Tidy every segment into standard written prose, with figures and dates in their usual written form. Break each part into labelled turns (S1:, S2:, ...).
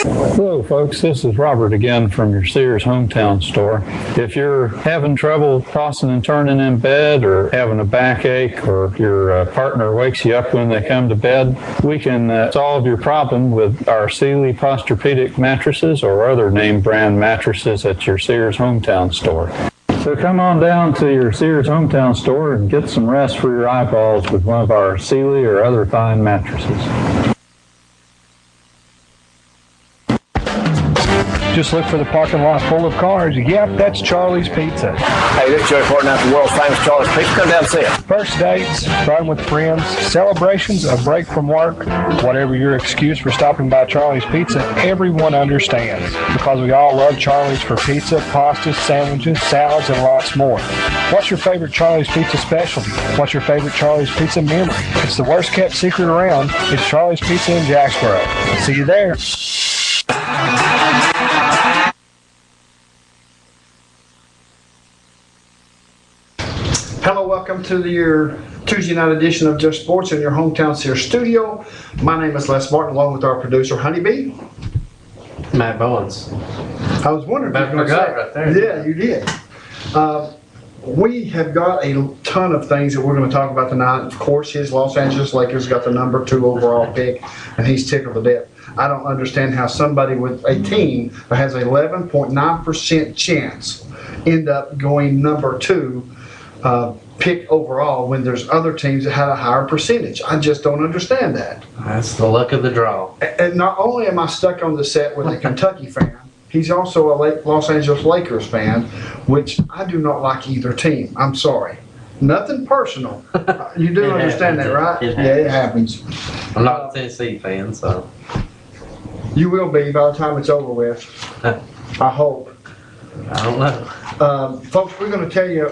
S1: Hello folks, this is Robert again from your Sears Hometown store. If you're having trouble tossing and turning in bed or having a backache or your partner wakes you up when they come to bed, we can solve your problem with our Sealy Posturepedic mattresses or other name brand mattresses at your Sears Hometown store. So come on down to your Sears Hometown store and get some rest for your eyeballs with one of our Sealy or other fine mattresses.
S2: Just look for the parking lot full of cars. Yep, that's Charlie's Pizza.
S3: Hey, this is Joey Fortin out the world's famous Charlie's Pizza. Come down and see it.
S2: First dates, riding with friends, celebrations, a break from work, whatever your excuse for stopping by Charlie's Pizza, everyone understands. Because we all love Charlie's for pizza, pastas, sandwiches, salads, and lots more. What's your favorite Charlie's Pizza specialty? What's your favorite Charlie's Pizza memory? It's the worst kept secret around. It's Charlie's Pizza in Jacksboro. See you there.
S4: Hello, welcome to your Tuesday night edition of Just Sports in your hometown Sears studio. My name is Les Martin, along with our producer Honeybee.
S5: Matt Bowens.
S4: I was wondering if you were going to say
S5: right there.
S4: Yeah, you did. We have got a ton of things that we're going to talk about tonight. Of course, his Los Angeles Lakers got the number 2 overall pick, and he's tickled to death. I don't understand how somebody with a team that has 11.9% chance end up going number 2 pick overall when there's other teams that had a higher percentage. I just don't understand that.
S5: That's the luck of the draw.
S4: And not only am I stuck on the set with a Kentucky fan, he's also a Los Angeles Lakers fan, which I do not like either team. I'm sorry. Nothing personal. You do understand that, right? It happens.
S5: I'm not a Tennessee fan, so.
S4: You will be by the time it's over with. I hope.
S5: I don't know.
S4: Folks, we're going to tell you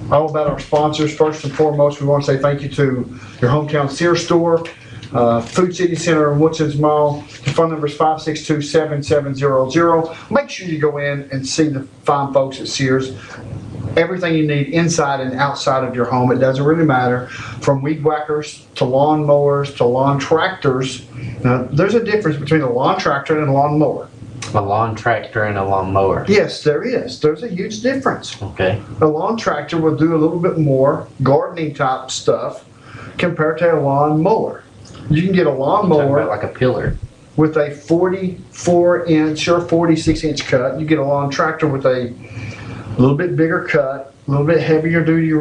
S4: all about our sponsors. First and foremost, we want to say thank you to your hometown Sears store, Food City Center in Woodson's Mall. The phone number is 562-7700. Make sure you go in and see the fine folks at Sears. Everything you need inside and outside of your home. It doesn't really matter. From weed whackers to lawn mowers to lawn tractors. Now, there's a difference between a lawn tractor and a lawn mower.
S5: A lawn tractor and a lawn mower.
S4: Yes, there is. There's a huge difference.
S5: Okay.
S4: A lawn tractor will do a little bit more gardening type stuff compared to a lawn mower. You can get a lawn mower
S5: like a pillar.
S4: with a 44-inch or 46-inch cut. You get a lawn tractor with a little bit bigger cut, a little bit heavier duty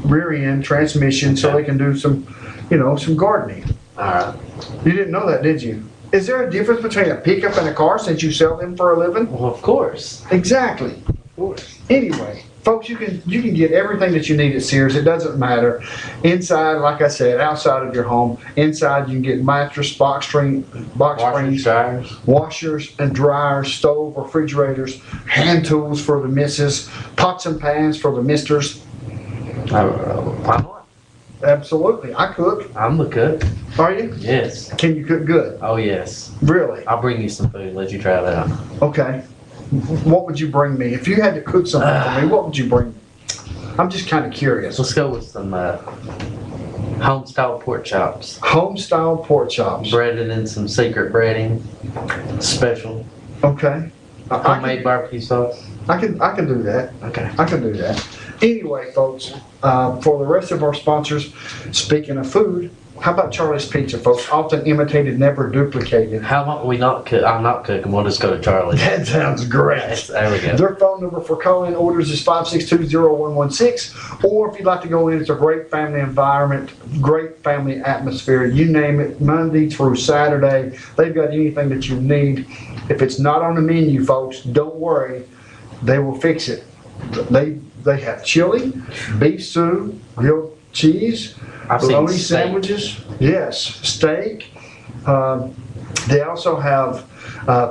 S4: rear end transmission, so they can do some, some gardening.
S5: All right.
S4: You didn't know that, did you? Is there a difference between a pickup and a car since you sell them for a living?
S5: Well, of course.
S4: Exactly.
S5: Of course.
S4: Anyway, folks, you can get everything that you need at Sears. It doesn't matter. Inside, like I said, outside of your home. Inside, you can get mattress, box springs,
S5: Dryers.
S4: washers and dryers, stove, refrigerators, hand tools for the missus, pots and pans for the misters.
S5: Why not?
S4: Absolutely. I cook.
S5: I'm the cook.
S4: Are you?
S5: Yes.
S4: Can you cook good?
S5: Oh, yes.
S4: Really?
S5: I'll bring you some food. Let you try that out.
S4: Okay. What would you bring me? If you had to cook something for me, what would you bring me? I'm just kind of curious.
S5: Let's go with some home-style pork chops.
S4: Home-style pork chops.
S5: Breaded in some secret breading. Special.
S4: Okay.
S5: Homemade barbecue sauce.
S4: I can do that.
S5: Okay.
S4: I can do that. Anyway, folks, for the rest of our sponsors, speaking of food, how about Charlie's Pizza, folks? Often imitated, never duplicated.
S5: How about we not cook? I'm not cooking. We'll just go to Charlie's.
S4: That sounds great.
S5: Yes, there we go.
S4: Their phone number for calling orders is 562-0116. Or if you'd like to go in, it's a great family environment, great family atmosphere. You name it, Monday through Saturday. They've got anything that you need. If it's not on the menu, folks, don't worry. They will fix it. They have chili, beef stew, grilled cheese, bologna sandwiches. Yes, steak. They also have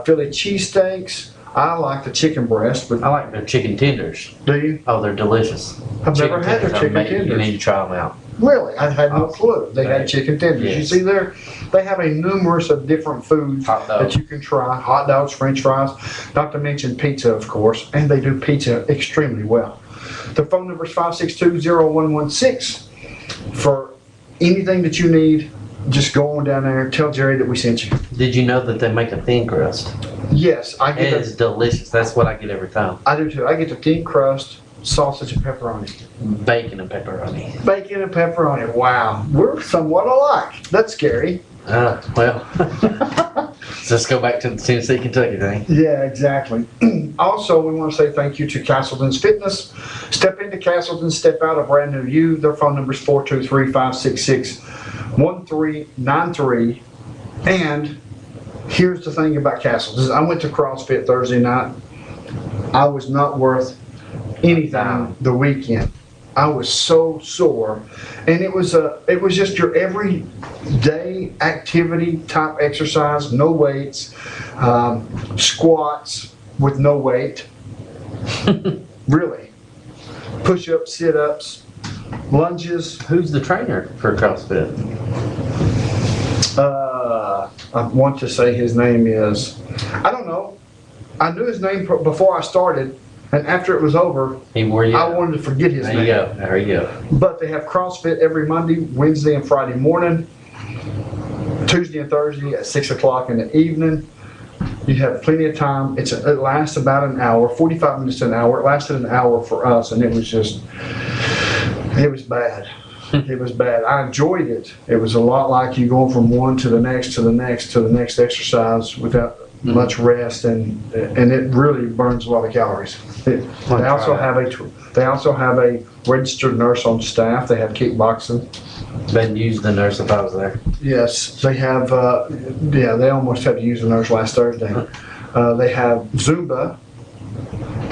S4: Philly cheesesteaks. I like the chicken breast, but
S5: I like their chicken tenders.
S4: do you?
S5: Oh, they're delicious.
S4: I've never had their chicken
S5: You
S4: tenders.
S5: need to try them out.
S4: Really? I had no clue. They had chicken tenders.
S5: Yes.
S4: You see there, they have a numerous of different foods
S5: Hot dogs.
S4: that you can try. Hot dogs, french fries, not to mention pizza, of course. And they do pizza extremely well. The phone number is 562-0116 for anything that you need just go on down there, tell Jerry that we sent you.
S5: Did you know that they make a thin crust?
S4: Yes, I
S5: It
S4: get
S5: is delicious. That's what I get every time.
S4: I do too. I get the thin crust, sausage and pepperoni.
S5: Bacon and pepperoni.
S4: Bacon and pepperoni. Wow. We're somewhat alike. That's scary.
S5: Well, let's go back to the Tennessee, Kentucky thing.
S4: Yeah, exactly. Also, we want to say thank you to Castleton's Fitness. Step into Castleton, step out a brand new you. Their phone number is 423-566-1393. And here's the thing about Castleton's. I went to CrossFit Thursday night. I was not worth anything the weekend. I was so sore, and it was just your everyday activity type exercise, no weights, squats with no weight, really, push-ups, sit-ups, lunges.
S5: Who's the trainer for CrossFit?
S4: I want to say his name is, I don't know. I knew his name before I started. And after it was over,
S5: He wore you.
S4: I wanted to forget his
S5: There
S4: name.
S5: you go. There you go.
S4: But they have CrossFit every Monday, Wednesday, and Friday morning, Tuesday and Thursday at 6 o'clock in the evening. You have plenty of time. It lasts about an hour, 45 minutes to an hour. It lasted an hour for us, and it was bad. It was bad. I enjoyed it. It was a lot like you going from one to the next, to the next, to the next exercise without much rest, and it really burns a lot of calories. They also have a registered nurse on staff. They have kickboxing.
S5: Been used the nurse if I was there.
S4: Yes, they have. They almost had to use the nurse last Thursday. They have Zumba,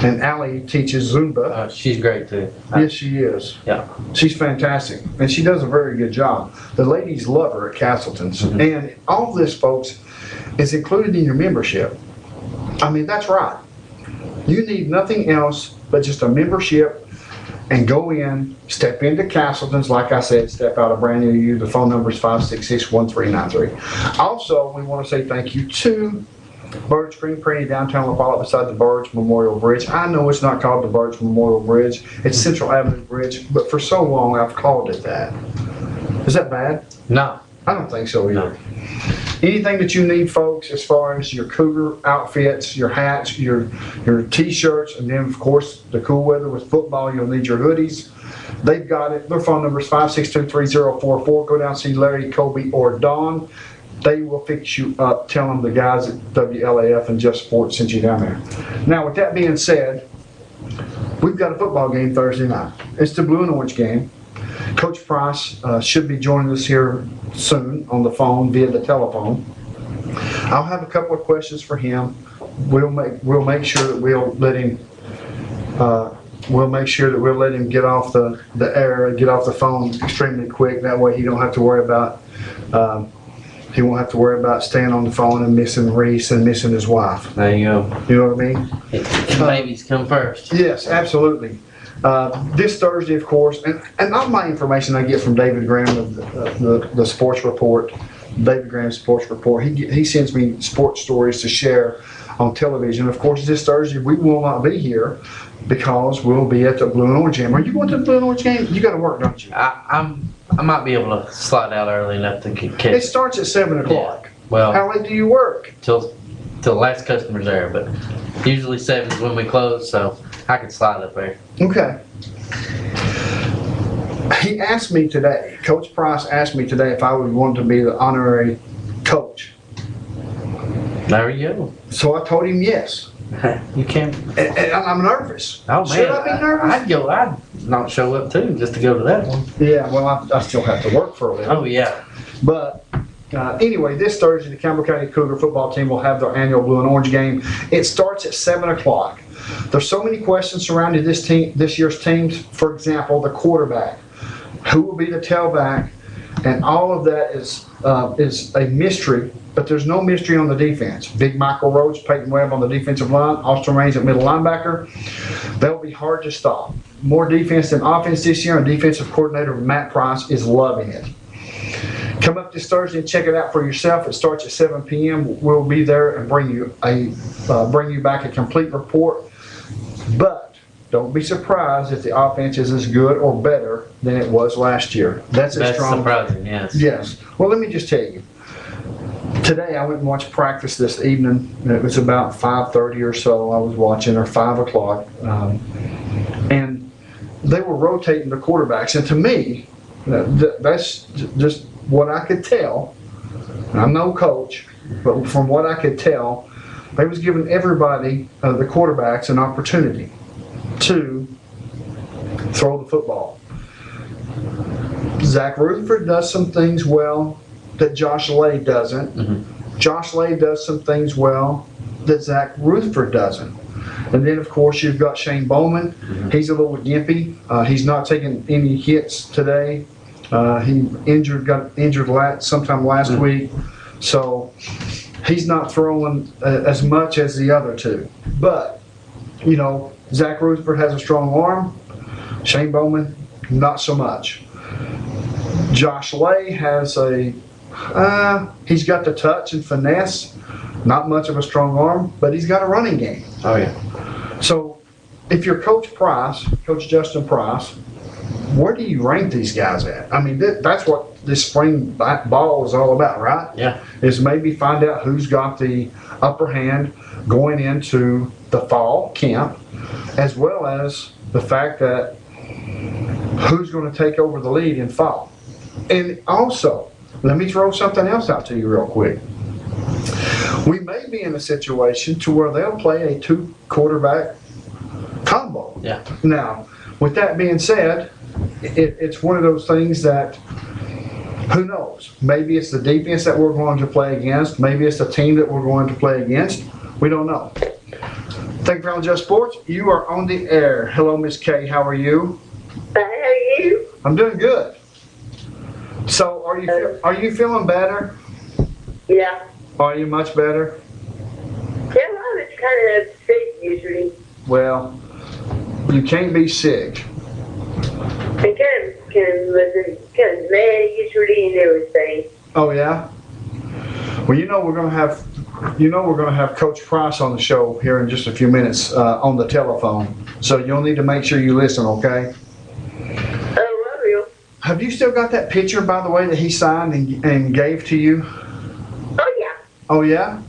S4: and Allie teaches Zumba.
S5: She's great too.
S4: Yes, she is.
S5: Yeah.
S4: She's fantastic, and she does a very good job. The ladies love her at Castleton's, and all this, folks, is included in your membership. I mean, that's right. You need nothing else but just a membership, and go in, step into Castleton's. Like I said, step out a brand new you. The phone number is 566-1393. Also, we want to say thank you to Bird Screen Printing downtown La Follette beside the Birds Memorial Bridge. I know it's not called the Birds Memorial Bridge. It's Central Avenue Bridge, but for so long I've called it that. Is that bad?
S5: No.
S4: I don't think so either. Anything that you need, folks, as far as your Cougar outfits, your hats, your t-shirts, and then of course the cool weather with football, you'll need your hoodies. They've got it. Their phone number is 562-3044. Go down and see Larry, Kobe, or Don. They will fix you up. Tell them the guys at WLAF and Just Sports sent you down there. Now, with that being said, we've got a football game Thursday night. It's the blue and orange game. Coach Price should be joining us here soon on the phone via the telephone. I'll have a couple of questions for him. We'll make sure that we'll let him get off the air and get off the phone extremely quick. That way he don't have to worry about he won't have to worry about staying on the phone and missing Reese and missing his wife.
S5: There you go.
S4: You know what I mean?
S5: Babies come first.
S4: Yes, absolutely. This Thursday, of course, and all my information I get from David Graham of the Sports Report, David Graham Sports Report. He sends me sports stories to share on television. Of course, this Thursday we will not be here because we'll be at the Blue and Orange game. Are you going to the Blue and Orange game? You got to work, don't you?
S5: I might be able to slide out early enough to catch
S4: It
S5: it.
S4: starts at 7 o'clock.
S5: Well,
S4: How late do you work?
S5: till the last customer's there, but usually 7 is when we close, so I could slide up there.
S4: Okay. He asked me today, Coach Price asked me today if I would want to be the honorary coach.
S5: There you go.
S4: So I told him yes.
S5: You can't.
S4: And I'm nervous.
S5: Oh man,
S4: Should I be nervous?
S5: I'd not show up too, just to go to that one.
S4: Yeah, well, I still have to work for a living.
S5: Oh yeah.
S4: But anyway, this Thursday, the Campbell County Cougar football team will have their annual Blue and Orange game. It starts at 7 o'clock. There's so many questions surrounding this year's teams. For example, the quarterback. Who will be the tailback? And all of that is a mystery, but there's no mystery on the defense. Big Michael Rhodes, Peyton Webb on the defensive line, Austin Raines at middle linebacker. They'll be hard to stop. More defense than offense this year, and defensive coordinator Matt Price is loving it. Come up this Thursday and check it out for yourself. It starts at 7 p.m. We'll be there and bring you back a complete report. But don't be surprised if the offense is as good or better than it was last year. That's a
S5: That's
S4: strong.
S5: surprising, yes.
S4: Yes. Well, let me just tell you. Today I went and watched practice this evening. It was about 5:30 or so. I was watching, or 5 o'clock, and they were rotating the quarterbacks. And to me, that's just what I could tell. I'm no coach, but from what I could tell, they was giving everybody, the quarterbacks, an opportunity to throw the football. Zach Rutherford does some things well that Josh Lay doesn't.
S5: Mm-hmm.
S4: Josh Lay does some things well that Zach Rutherford doesn't. And then, of course, you've got Shane Bowman.
S5: Mm-hmm.
S4: He's a little gimpy. He's not taking any hits today. He got injured sometime last week. So he's not throwing as much as the other two. But, Zach Rutherford has a strong arm. Shane Bowman, not so much. Josh Lay has he's got the touch and finesse. Not much of a strong arm, but he's got a running game.
S5: Oh, yeah.
S4: So if you're Coach Justin Price, where do you rank these guys at? I mean, that's what this spring ball is all about, right?
S5: Yeah.
S4: Is maybe find out who's got the upper hand going into the fall camp, as well as the fact that who's going to take over the lead in fall. And also, let me throw something else out to you real quick. We may be in a situation to where they'll play a 2 quarterback combo.
S5: Yeah.
S4: Now, with that being said, it's one of those things that, who knows? Maybe it's the defense that we're going to play against. Maybe it's the team that we're going to play against. We don't know. Thank you for Just Sports. You are on the air. Hello, Miss Kay. How are you?
S6: How are you?
S4: I'm doing good. So, are you feeling better?
S6: Yeah.
S4: Are you much better?
S6: Yeah, I was kind of sick usually.
S4: Well, you can't be sick.
S6: I was kind of mad usually and everything.
S4: Oh yeah. Well, we're gonna have Coach Price on the show here in just a few minutes on the telephone. So you'll need to make sure you listen, okay?
S6: Oh, I will.
S4: Have you still got that picture, by the way, that he signed and gave to you?
S6: Oh, yeah.
S4: Oh yeah.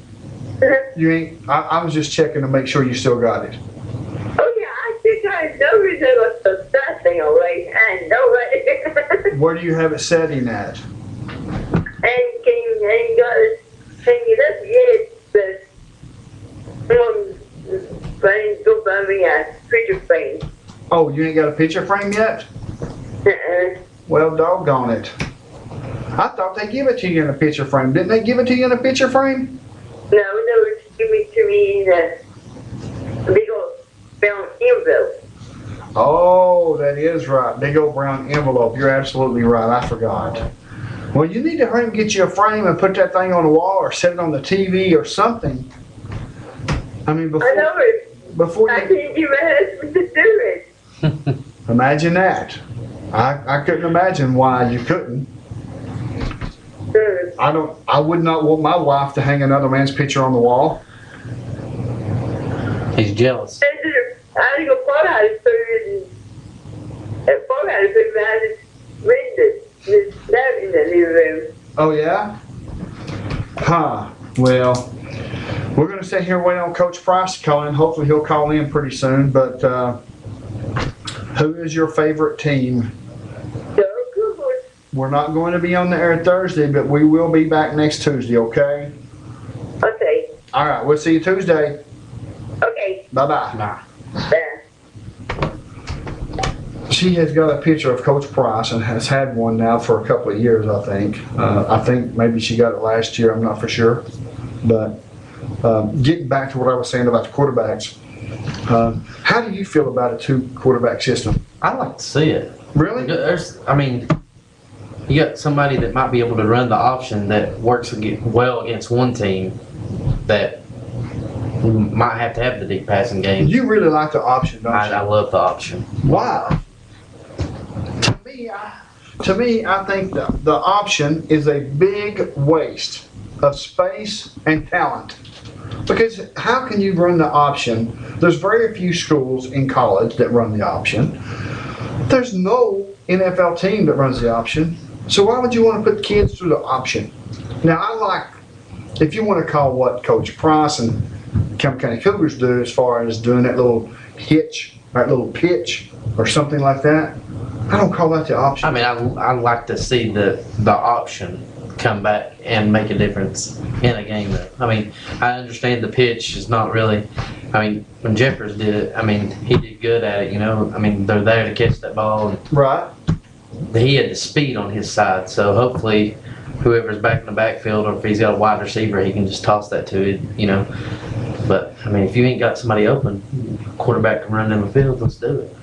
S6: Uh-huh.
S4: You ain't. I was just checking to make sure you still got it.
S6: Oh, yeah, I think I know it was that thing already. I know it.
S4: Where do you have it setting at?
S6: And got it hanging up yet, but friends go buy me a picture frame.
S4: Oh, you ain't got a picture frame yet?
S6: Uh-uh.
S4: Well, doggone it. I thought they give it to you in a picture frame. Didn't they give it to you in a picture frame?
S6: No, it's give it to me in a big old brown envelope.
S4: Oh, that is right. Big old brown envelope. You're absolutely right. I forgot. Well, you need to hurry and get you a frame and put that thing on the wall or set it on the TV or something. I mean,
S6: I know it.
S4: before
S6: I
S4: you
S6: can't get my husband to do it.
S4: imagine that. I couldn't imagine why you couldn't. I would not want my wife to hang another man's picture on the wall.
S5: He's jealous.
S6: I think a part how to put it in. A part how to put it behind this window. That in the living room.
S4: Oh yeah? Huh. Well, we're gonna sit here waiting on Coach Price to call in. Hopefully he'll call in pretty soon, but who is your favorite team?
S6: So good.
S4: We're not going to be on the air Thursday, but we will be back next Tuesday, okay?
S6: Okay.
S4: All right, we'll see you Tuesday.
S6: Okay.
S4: Bye-bye.
S5: Nah.
S6: Bye.
S4: She has got a picture of Coach Price and has had one now for a couple of years, I think. I think maybe she got it last year, I'm not for sure. But getting back to what I was saying about the quarterbacks, how do you feel about a 2-quarterback system?
S5: I like to see it.
S4: Really?
S5: You got somebody that might be able to run the option that works well against one team that might have to have the deep passing game.
S4: You really like the option, don't
S5: I
S4: you?
S5: love the option.
S4: Why? To me, I think the option is a big waste of space and talent. Because how can you run the option? There's very few schools in college that run the option. There's no NFL team that runs the option. So why would you want to put kids through the option? Now, I like, if you want to call what Coach Price and Campbell County Cougars do as far as doing that little hitch, that little pitch or something like that, I don't call that the option.
S5: I mean, I like to see the option come back and make a difference in a game. I mean, I understand the pitch is not really. I mean, when Jeffers did it, I mean, he did good at it. You know, I mean, they're there to catch that ball, and
S4: Right.
S5: he had the speed on his side. So hopefully, whoever's back in the backfield, or if he's got a wide receiver, he can just toss that to it. You know, but I mean, if you ain't got somebody open, quarterback can run down the field. Let's do it.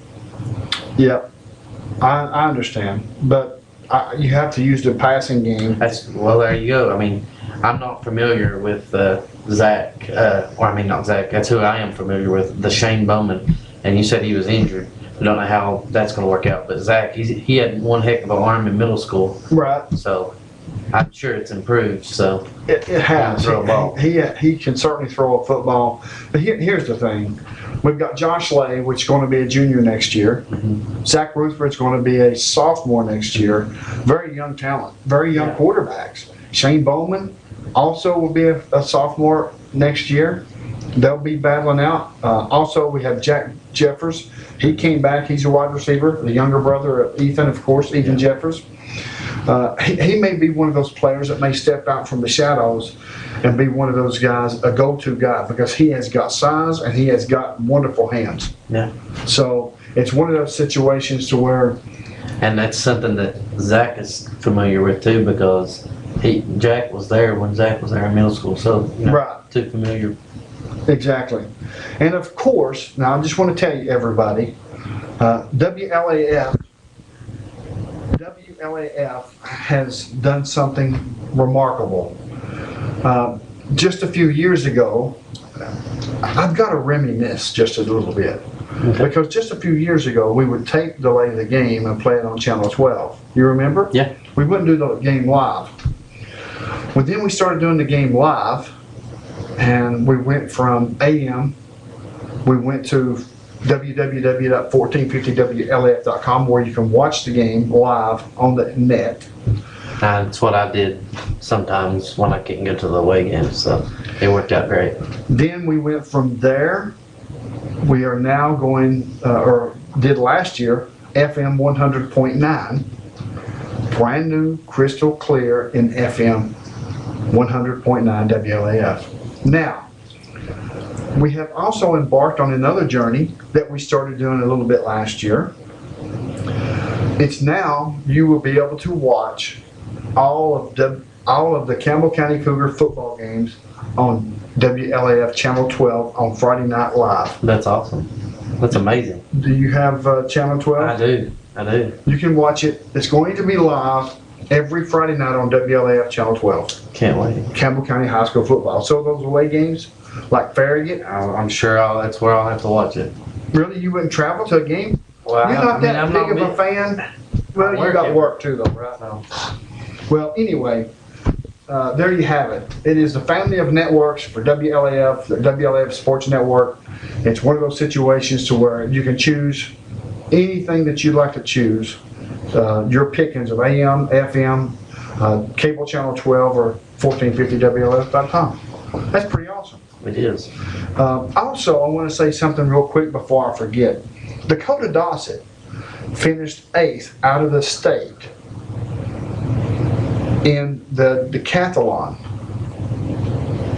S4: Yeah, I understand, but you have to use the passing game.
S5: Well, there you go. I mean, I'm not familiar with Zach, or I mean, not Zach. That's who I am familiar with, the Shane Bowman. And you said he was injured. I don't know how that's going to work out. But Zach, he had one heck of an arm in middle school,
S4: Right.
S5: so I'm sure it's improved. So
S4: It has.
S5: Throw a ball.
S4: He can certainly throw a football. But here's the thing. We've got Josh Lay, which is going to be a junior next year. Zach Ruthford's going to be a sophomore next year. Very young talent, very young quarterbacks. Shane Bowman also will be a sophomore next year. They'll be battling out. Also, we have Jack Jeffers. He came back. He's a wide receiver. The younger brother of Ethan, of course, Ethan Jeffers. He may be one of those players that may step out from the shadows and be one of those guys, a go-to guy, because he has got size and he has got wonderful hands.
S5: yeah,
S4: So it's one of those situations to where,
S5: and that's something that Zach is familiar with too, because Jack was there when Zach was there in middle school. So you know,
S4: Right.
S5: too familiar.
S4: exactly. And of course, now I just want to tell you, everybody, WLAF has done something remarkable. Just a few years ago, I've got to reminisce just a little bit. Because just a few years ago, we would tape delay the game and play it on Channel 12. You remember?
S5: Yeah.
S4: We wouldn't do the game live. Well, then we started doing the game live, and we went from AM, we went to www.1450wlaf.com, where you can watch the game live on the net.
S5: That's what I did sometimes when I couldn't go to the away games. So it worked out great.
S4: Then we went from there. We are now going, or did last year, FM 100.9, brand new, crystal clear in FM 100.9 WLAF. Now, we have also embarked on another journey that we started doing a little bit last year. It's now, you will be able to watch all of the Campbell County Cougar football games on WLAF Channel 12 on Friday Night Live.
S5: That's awesome. That's amazing.
S4: Do you have Channel 12?
S5: I do.
S4: You can watch it. It's going to be live every Friday night on WLAF Channel 12.
S5: Can't wait.
S4: Campbell County High School football. So those away games, like Farragut,
S5: I'm sure that's where I'll have to watch it.
S4: really, you wouldn't travel to a game?
S5: Well,
S4: You're not that
S5: I'm
S4: big of
S5: not
S4: a fan? Well, you got work too, though, right? Well, anyway, there you have it. It is the family of networks for WLAF, the WLAF Sports Network. It's one of those situations to where you can choose anything that you'd like to choose. Your pickings of AM, FM, cable channel 12, or 1450WLF.com. That's pretty awesome.
S5: It is.
S4: Also, I want to say something real quick before I forget. Dakota Dossett finished 8th out of the state in the decathlon.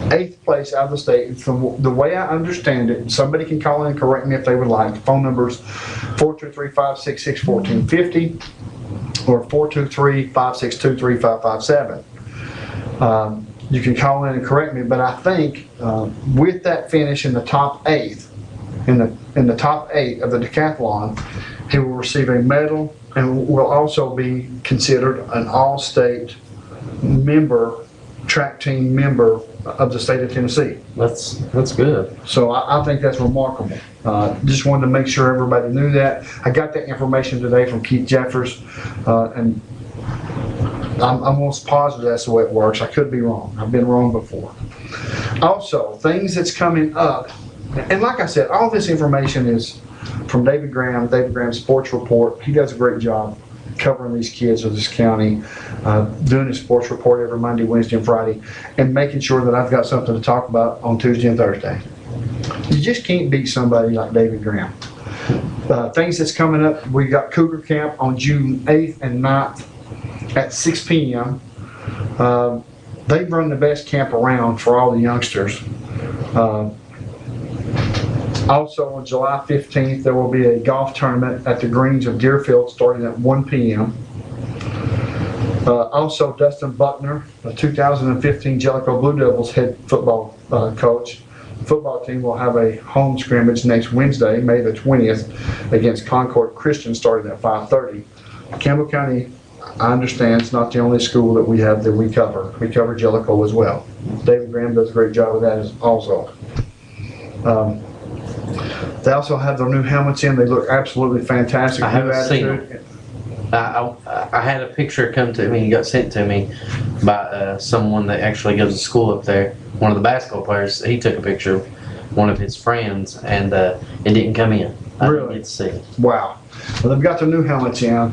S4: 8th place out of the state. From the way I understand it, somebody can call in and correct me if they would like. The phone number's 423-566-1450 or 423-562-3557. You can call in and correct me, but I think with that finish in the top 8th, in the top 8 of the decathlon, he will receive a medal and will also be considered an all-state member, track team member of the state of Tennessee.
S5: That's good.
S4: So I think that's remarkable. Just wanted to make sure everybody knew that. I got that information today from Keith Jeffers, and I'm almost positive that's the way it works. I could be wrong. I've been wrong before. Also, things that's coming up, and like I said, all this information is from David Graham's Sports Report. He does a great job covering these kids of this county, doing his sports report every Monday, Wednesday, and Friday, and making sure that I've got something to talk about on Tuesday and Thursday. You just can't beat somebody like David Graham. Things that's coming up, we got Cougar Camp on June 8th and 9th at 6 p.m. They run the best camp around for all the youngsters. Also on July 15th, there will be a golf tournament at the greens of Deerfield starting at 1 p.m. Also, Dustin Buckner, the 2015 Jellicoe Blue Devils head football coach. The football team will have a home scrimmage next Wednesday, May the 20th, against Concord Christian starting at 5:30. Campbell County, I understand, it's not the only school that we have that we cover. We cover Jellicoe as well. David Graham does a great job of that also. They also have their new helmets in. They look absolutely fantastic.
S5: I haven't
S4: New
S5: seen
S4: attitude.
S5: I had a picture come to me, got sent to me by someone that actually goes to school up there. One of the basketball players, he took a picture of one of his friends, and it didn't come in. I didn't
S4: Really?
S5: get to see it.
S4: Wow. Well, they've got their new helmets in.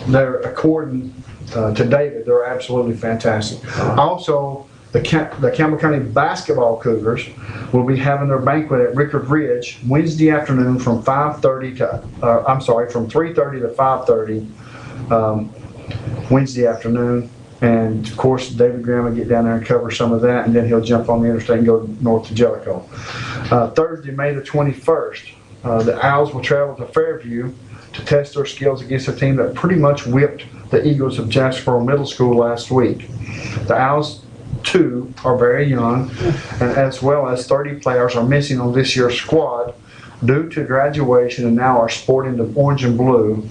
S4: They're, according to David, they're absolutely fantastic. Also, the Campbell County Basketball Cougars will be having their banquet at Rickard Ridge Wednesday afternoon from 3:30 to 5:30 Wednesday afternoon. And of course, David Graham will get down there and cover some of that, and then he'll jump on the interstate and go north to Jellicoe. Thursday, May the 21st, the Owls will travel to Fairview to test their skills against a team that pretty much whipped the Eagles of Jacksboro Middle School last week. The Owls, too, are very young, and as well as 30 players are missing on this year's squad due to graduation and now are sporting the orange and blue.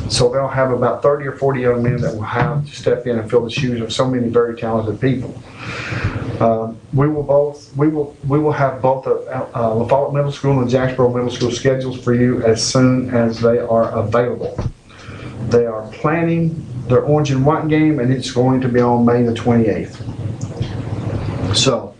S4: So they'll have about 30 or 40 young men that will have to step in and fill the shoes of so many very talented people. We will have both La Follette Middle School and Jacksboro Middle School schedules for you as soon as they are available. They are planning their orange and white game, and it's going to be on May the 28th. So,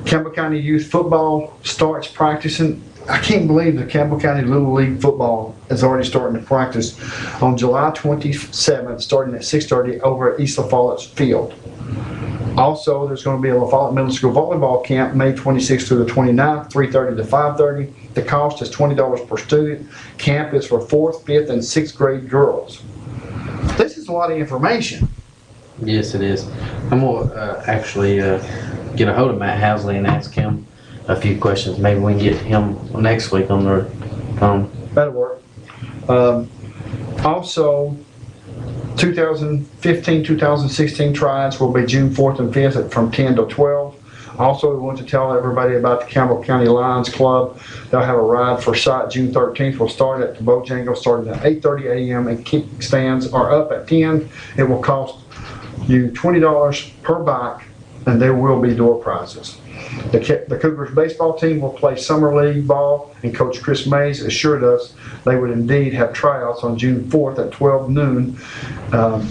S4: Campbell County Youth Football starts practicing. I can't believe the Campbell County Little League Football is already starting to practice on July 27th, starting at 6:30 over at East La Follette's field. Also, there's going to be a La Follette Middle School volleyball camp May 26th through the 29th, 3:30 to 5:30. The cost is $20 per student. Camp is for 4th, 5th, and 6th grade girls. This is a lot of information.
S5: Yes, it is. I'm gonna actually get a hold of Matt Housley and ask him a few questions. Maybe we can get him next week on the phone.
S4: That'll work. Also, 2015-2016 tryouts will be June 4th and 5th from 10 to 12. Also, we want to tell everybody about the Campbell County Lions Club. They'll have a ride for sight June 13th. We'll start at the Bojangles starting at 8:30 a.m. and kickstands are up at 10. It will cost you $20 per bike, and there will be door prizes. The Cougars baseball team will play summer league ball, and Coach Chris Mays assured us they would indeed have tryouts on June 4th at 12 noon.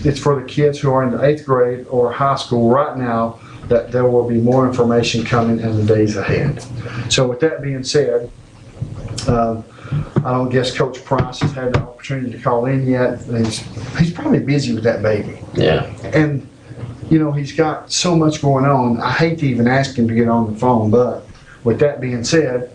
S4: It's for the kids who are in the 8th grade or high school right now. That there will be more information coming in the days ahead. So with that being said, I don't guess Coach Price has had the opportunity to call in yet. He's probably busy with that baby.
S5: Yeah.
S4: And, you know, he's got so much going on. I hate to even ask him to get on the phone, but with that being said,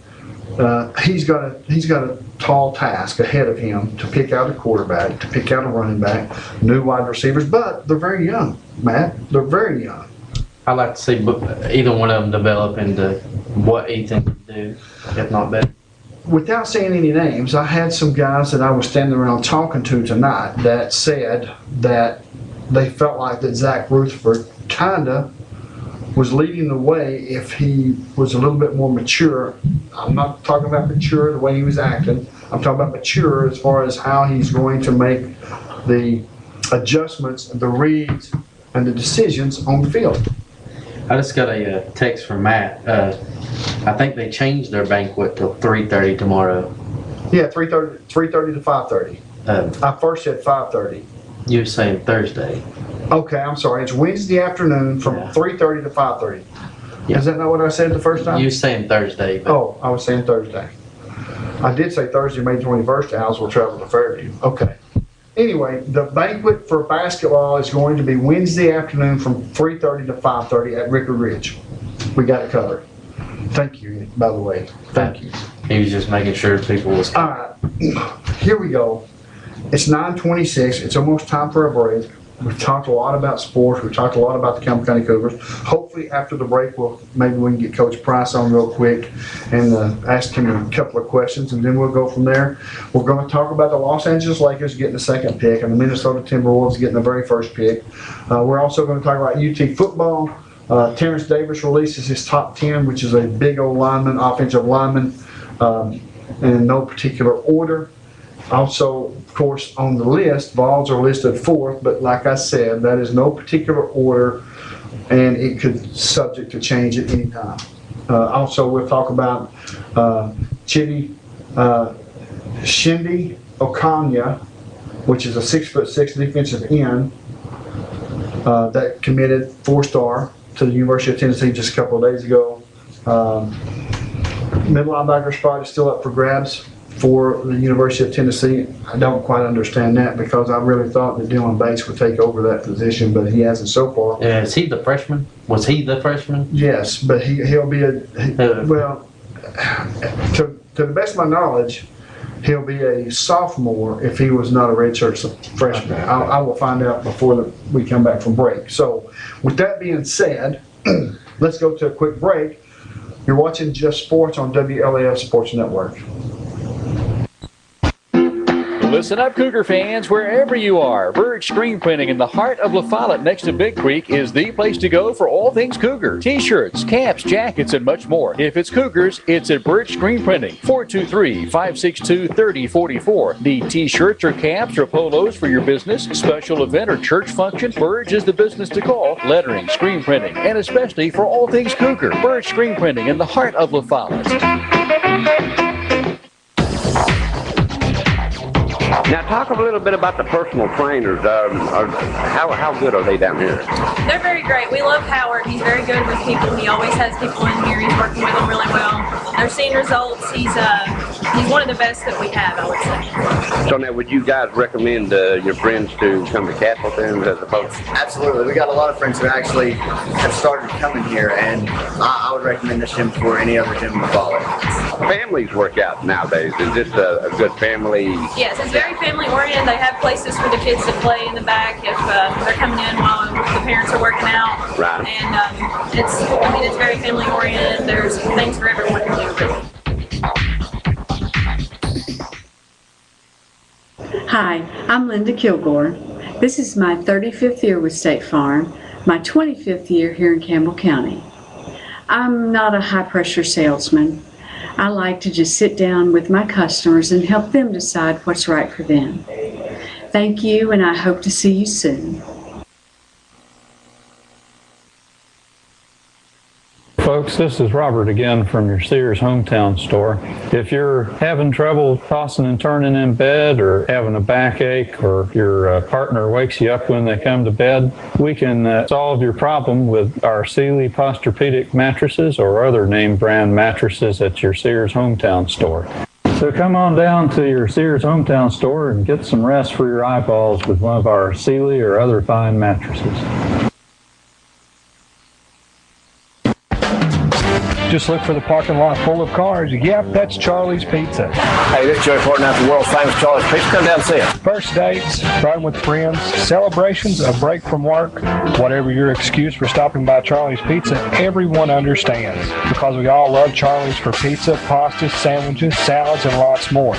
S4: he's got a tall task ahead of him to pick out a quarterback, to pick out a running back, new wide receivers, but they're very young, Matt. They're very young.
S5: I'd like to see either one of them develop into what Ethan can do, if not better.
S4: Without saying any names, I had some guys that I was standing around talking to tonight that said that they felt like that Zach Rutherford kinda was leading the way if he was a little bit more mature. I'm not talking about mature the way he was acting. I'm talking about mature as far as how he's going to make the adjustments, the reads, and the decisions on the field.
S5: I just got a text from Matt. I think they changed their banquet till 3:30 tomorrow.
S4: Yeah, 3:30 to 5:30. I first said 5:30.
S5: You were saying Thursday.
S4: Okay, I'm sorry. It's Wednesday afternoon from
S5: Yeah.
S4: 3:30 to 5:30.
S5: Yeah.
S4: Is that not what I said the first time?
S5: You were saying Thursday, but
S4: Oh, I was saying Thursday. I did say Thursday, May 21st, Owls will travel to Fairview. Okay. Anyway, the banquet for basketball is going to be Wednesday afternoon from 3:30 to 5:30 at Rickard Ridge. We got it covered. Thank you, by the way. Thank you.
S5: he was just making sure people was.
S4: All right, here we go. It's 9:26. It's almost time for a break. We've talked a lot about sports. We've talked a lot about the Campbell County Cougars. Hopefully, after the break, maybe we can get Coach Price on real quick and ask him a couple of questions, and then we'll go from there. We're going to talk about the Los Angeles Lakers getting the second pick and the Minnesota Timberwolves getting the very first pick. We're also going to talk about UT football. Terrence Davis releases his top 10, which is a big old lineman, offensive lineman, in no particular order. Also, of course, on the list, Vols are listed fourth, but like I said, that is no particular order, and it could subject to change at any time. Also, we'll talk about Chidi Shindy Okanya, which is a 6'6" defensive end that committed 4-star to the University of Tennessee just a couple of days ago. Middle linebacker spot is still up for grabs for the University of Tennessee. I don't quite understand that because I really thought that Dylan Bates would take over that position, but he hasn't so far.
S5: Is he the freshman? Was he the freshman?
S4: Yes, but he'll be well, to the best of my knowledge, he'll be a sophomore if he was not a redshirt freshman. I will find out before we come back from break. So with that being said, let's go to a quick break. You're watching Just Sports on WLAF Sports Network.
S7: Listen up, Cougar fans, wherever you are. Bird Screen Printing in the heart of La Follette next to Big Creek is the place to go for all things Cougar. T-shirts, caps, jackets, and much more. If it's Cougars, it's at Bird Screen Printing, 423-562-3044. Need T-shirts or caps or polos for your business, special event, or church function? Bird's is the business to call. Lettering, screen printing, and especially for all things Cougar. Bird Screen Printing in the heart of La Follette.
S8: Now, talk a little bit about the personal trainers. How good are they down here?
S9: They're very great. We love Howard. He's very good with people. He always has people in here. He's working with them really well. They're seeing results. He's one of the best that we have, I would say.
S8: So now, would you guys recommend your friends to come to Castleton as opposed to?
S10: Absolutely. We got a lot of friends who actually have started coming here, and I would recommend this gym for any other gym in the Follette.
S8: Families work out nowadays. Is this a good family?
S9: Yes, it's very family oriented. They have places for the kids to play in the back if they're coming in while the parents are working out.
S8: Right.
S9: And it's very family oriented. There's things for everyone to do, really.
S11: Hi, I'm Linda Kilgore. This is my 35th year with State Farm, my 25th year here in Campbell County. I'm not a high-pressure salesman. I like to just sit down with my customers and help them decide what's right for them. Thank you, and I hope to see you soon.
S1: Folks, this is Robert again from your Sears hometown store. If you're having trouble tossing and turning in bed or having a backache or your partner wakes you up when they come to bed, we can solve your problem with our Sealy Posturepedic mattresses or other name brand mattresses at your Sears hometown store. So come on down to your Sears hometown store and get some rest for your eyeballs with one of our Sealy or other fine mattresses.
S2: Just look for the parking lot full of cars. Yep, that's Charlie's Pizza.
S3: Hey, this is Joey Fortnite, the world famous Charlie's Pizza. Come down and see us.
S2: First dates, riding with friends, celebrations, a break from work, whatever your excuse for stopping by Charlie's Pizza, everyone understands because we all love Charlie's for pizza, pastas, sandwiches, salads, and lots more.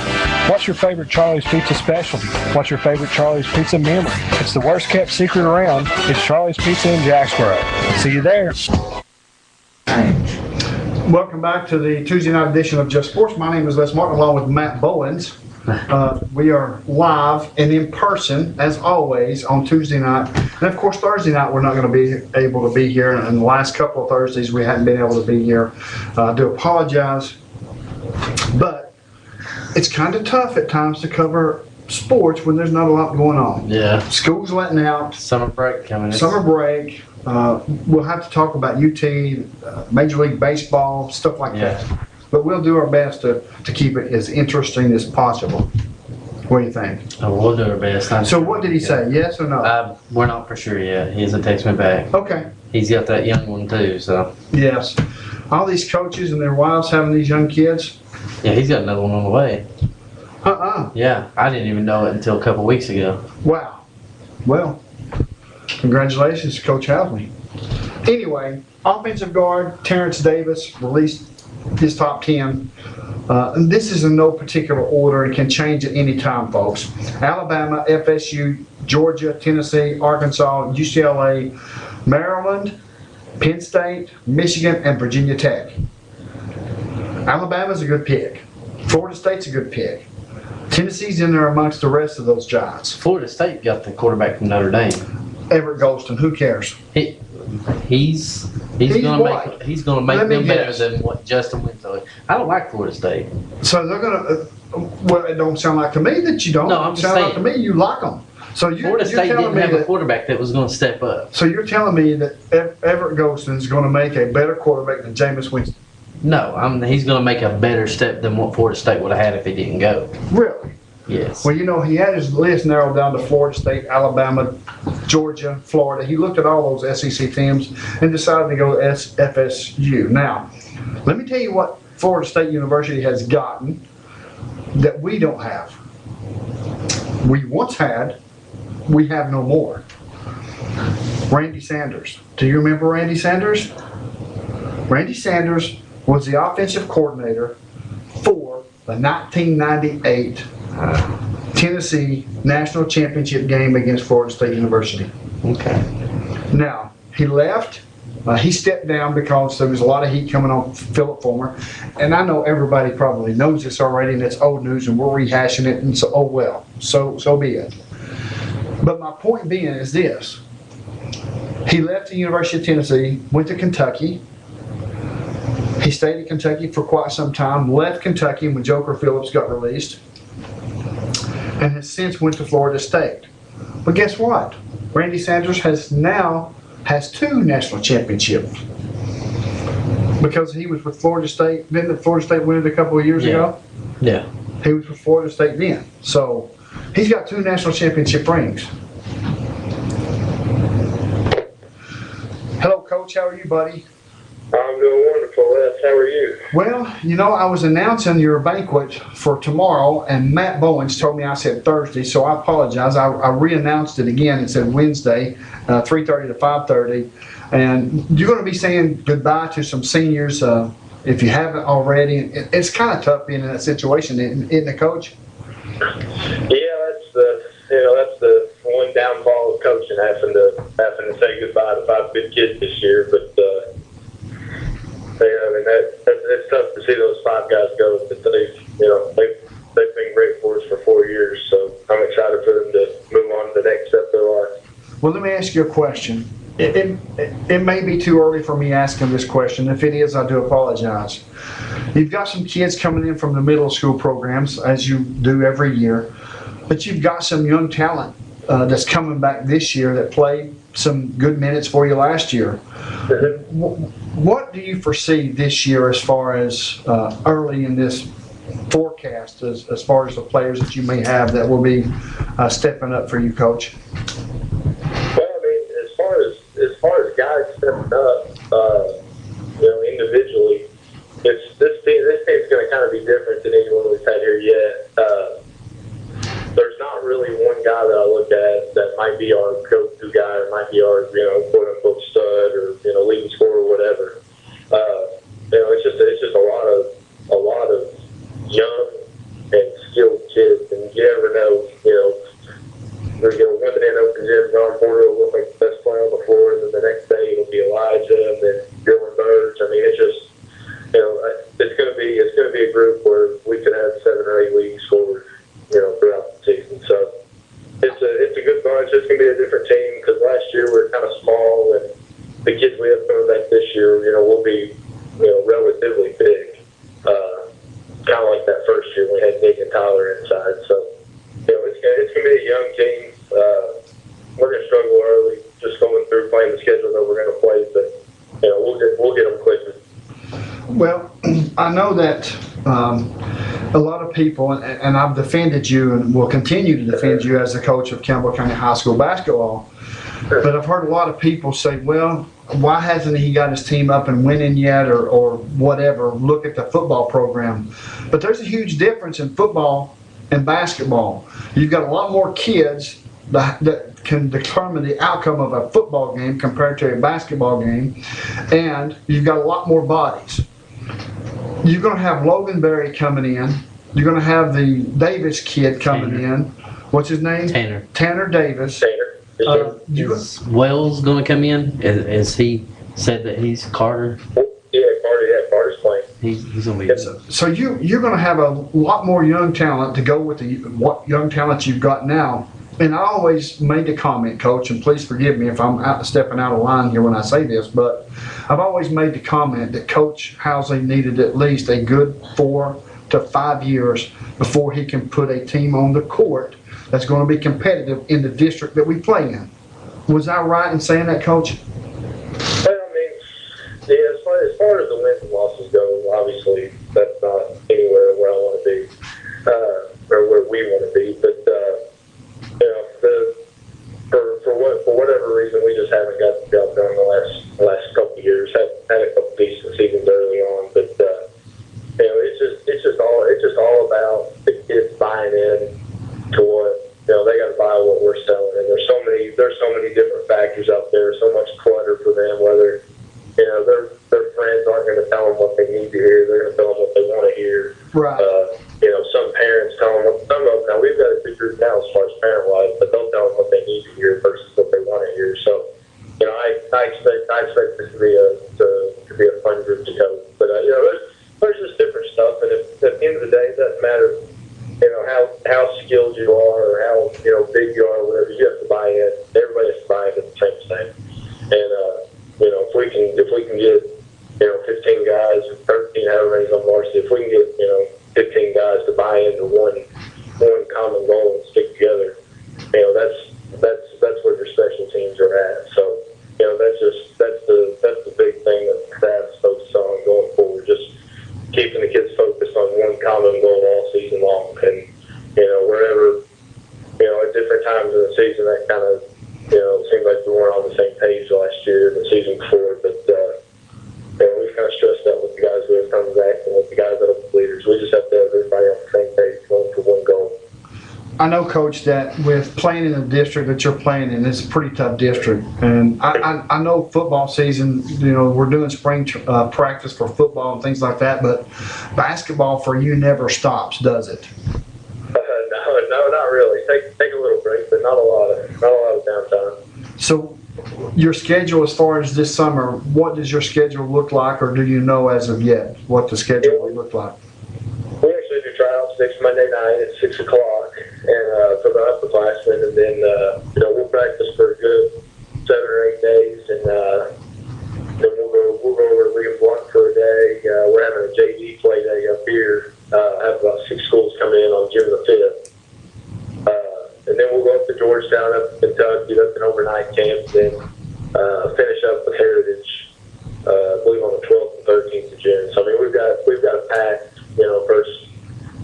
S2: What's your favorite Charlie's Pizza specialty? What's your favorite Charlie's Pizza memory? It's the worst kept secret around. It's Charlie's Pizza in Jacksboro. See you there.
S4: Welcome back to the Tuesday night edition of Just Sports. My name is Les Martin, along with Matt Bowens. We are live and in person, as always, on Tuesday night. And of course, Thursday night, we're not going to be able to be here. And the last couple of Thursdays, we hadn't been able to be here. I do apologize. But it's kind of tough at times to cover sports when there's not a lot going on.
S5: Yeah.
S4: School's letting out,
S5: Summer break coming.
S4: summer break. We'll have to talk about UT, Major League Baseball, stuff like that. But we'll do our best to keep it as interesting as possible. What do you think?
S5: Oh, we'll do our best.
S4: So what did he say? Yes or no?
S5: We're not for sure yet. He hasn't texted me back.
S4: Okay.
S5: He's got that young one too, so.
S4: Yes. All these coaches and their wives having these young kids.
S5: Yeah, he's got another one on the way. Yeah, I didn't even know it until a couple weeks ago.
S4: Wow. Well, congratulations to Coach Housley. Anyway, offensive guard Terrence Davis released his top 10. And this is in no particular order and can change at any time, folks. Alabama, FSU, Georgia, Tennessee, Arkansas, UCLA, Maryland, Penn State, Michigan, and Virginia Tech. Alabama's a good pick. Florida State's a good pick. Tennessee's in there amongst the rest of those giants.
S5: Florida State got the quarterback from Notre Dame.
S4: Everett Golston, who cares?
S5: He's gonna
S4: what?
S5: make them
S4: Let me
S5: better
S4: guess.
S5: than what Justin Winslow. I don't like Florida State.
S4: So they're gonna. Well, it don't sound like to me that you don't.
S5: No, I'm
S4: It
S5: just
S4: sounds like to
S5: saying.
S4: me you like them. So
S5: Florida State
S4: telling
S5: didn't
S4: me
S5: have a
S4: that.
S5: quarterback that was going to step up.
S4: So you're telling me that Everett Golston's going to make a better quarterback than Jameis Winston?
S5: No, he's going to make a better step than what Florida State would have had if he didn't go.
S4: Really?
S5: Yes.
S4: Well, you know, he had his list narrowed down to Florida State, Alabama, Georgia, Florida. He looked at all those SEC teams and decided to go to FSU. Now, let me tell you what Florida State University has gotten that we don't have. We once had, we have no more. Randy Sanders. Do you remember Randy Sanders? Randy Sanders was the offensive coordinator for the 1998 Tennessee National Championship game against Florida State University.
S5: Okay.
S4: Now, he left. He stepped down because there was a lot of heat coming on Philip Fulmer. And I know everybody probably knows this already, and it's old news, and we're rehashing it, and so, oh well, so be it. But my point being is this. He left the University of Tennessee, went to Kentucky. He stayed at Kentucky for quite some time, left Kentucky when Joker Phillips got released, and has since went to Florida State. But guess what? Randy Sanders has 2 national championships because he was with Florida State. Didn't Florida State win it a couple of years ago?
S5: Yeah.
S4: He was with Florida State then. So he's got 2 national championship rings. Hello, Coach. How are you, buddy?
S12: I'm doing wonderful, Les. How are you?
S4: Well, you know, I was announcing your banquet for tomorrow, and Matt Bowens told me I said Thursday, so I apologize. I re-announced it again and said Wednesday, 3:30 to 5:30. And you're going to be saying goodbye to some seniors if you haven't already. It's kind of tough being in that situation, isn't it, Coach?
S12: Yeah, that's the one downfall of coaching, having to say goodbye to 5 good kids this year. But I mean, it's tough to see those 5 guys go. But they've been great for us for 4 years. So I'm excited for them to move on to the next step of their life.
S4: Well, let me ask you a question. It may be too early for me asking this question. If it is, I do apologize. You've got some kids coming in from the middle school programs, as you do every year, but you've got some young talent that's coming back this year that played some good minutes for you last year. What do you foresee this year as far as early in this forecast, as far as the players that you may have that will be stepping up for you, Coach?
S12: Well, I mean, as far as guys stepping up, individually, this team's going to kind of be different than anyone we've had here yet. There's not really one guy that I look at that might be our go-to guy or might be our, quote-unquote stud or, leading scorer or whatever. It's just a lot of young and skilled kids, and you never know, one day opens in, John Porter will look like the best player on the floor, and then the next day it'll be Elijah, and then Dylan Burge. I mean, it's just, it's going to be a group where we could have 7 or 8 league scorers, throughout the season. So it's a good bunch. It's going to be a different team because last year we were kind of small, and the kids we have coming back this year, will be, relatively big. Kind of like that first year we had Nick and Tyler inside. So it's gonna be a young team. We're gonna struggle early, just going through playing the schedule that we're gonna play, but we'll get them quickly.
S4: Well, I know that a lot of people, and I've defended you and will continue to defend you as the coach of Campbell County High School basketball, but I've heard a lot of people say, well, why hasn't he got his team up and winning yet, or whatever? Look at the football program. But there's a huge difference in football and basketball. You've got a lot more kids that can determine the outcome of a football game compared to a basketball game, and you've got a lot more bodies. You're going to have Logan Berry coming in. You're going to have the Davis kid coming in. What's his name? Tanner Davis.
S5: Is Wells going to come in? As he said that he's Carter?
S12: Yeah, Carter's playing.
S5: He's going to be.
S4: So you're going to have a lot more young talent to go with what young talent you've got now. And I always made the comment, Coach, and please forgive me if I'm stepping out of line here when I say this, but I've always made the comment that Coach Housley needed at least a good 4 to 5 years before he can put a team on the court that's going to be competitive in the district that we play in. Was I right in saying that, Coach?
S12: Well, I mean, yeah, as far as the wins and losses go, obviously that's not anywhere where I want to be, or where we want to be. But for whatever reason, we just haven't got the job done the last couple of years. Had a couple decent seasons early on, but it's just all about the kids buying in to what they got to buy what we're selling. And there's so many different factors out there, so much clutter for them. Whether their friends aren't going to tell them what they need to hear, they're going to tell them what they want to hear.
S4: Right.
S12: Some parents tell them some of them. Now we've got a good group now as far as parent wise, but they'll tell them what they need to hear versus what they want to hear. So, I expect this to be a fun group to go. But there's just different stuff, and at the end of the day, it doesn't matter. How skilled you are or how big you are, or whatever. You have to buy in. Everybody has to buy into the same thing. And if we can get 15 guys, 13, however many's on varsity, if we can get 15 guys to buy into one common goal and stick together, that's where your special teams are at. So that's the big thing that the staff's focused on going forward. Just keeping the kids focused on one common goal all season long, and wherever at different times in the season that kind of seemed like we weren't on the same page last year and the season before, but we've kind of stressed out with the guys who have come back and with the guys that are the leaders. We just have to have everybody on the same page going for one goal.
S4: I know, Coach, that with playing in the district that you're playing in, it's a pretty tough district. And I know football season, we're doing spring practice for football and things like that, but basketball for you never stops, does it?
S12: No, not really. Take a little break, but not a lot of downtime.
S4: So your schedule as far as this summer, what does your schedule look like, or do you know as of yet what the schedule will look like?
S12: We actually do tryouts next Monday night at 6 o'clock and for the upperclassmen, and then we'll practice for a good 7 or 8 days, and then we'll go over to William Blunt for a day. We're having a JV play day up here. I have about 6 schools coming in on June the 5th. And then we'll go up to Georgetown, up to Kentucky, up an overnight camp, then finish up with Heritage, I believe on the 12th and 13th of June. So I mean, we've got a packed, first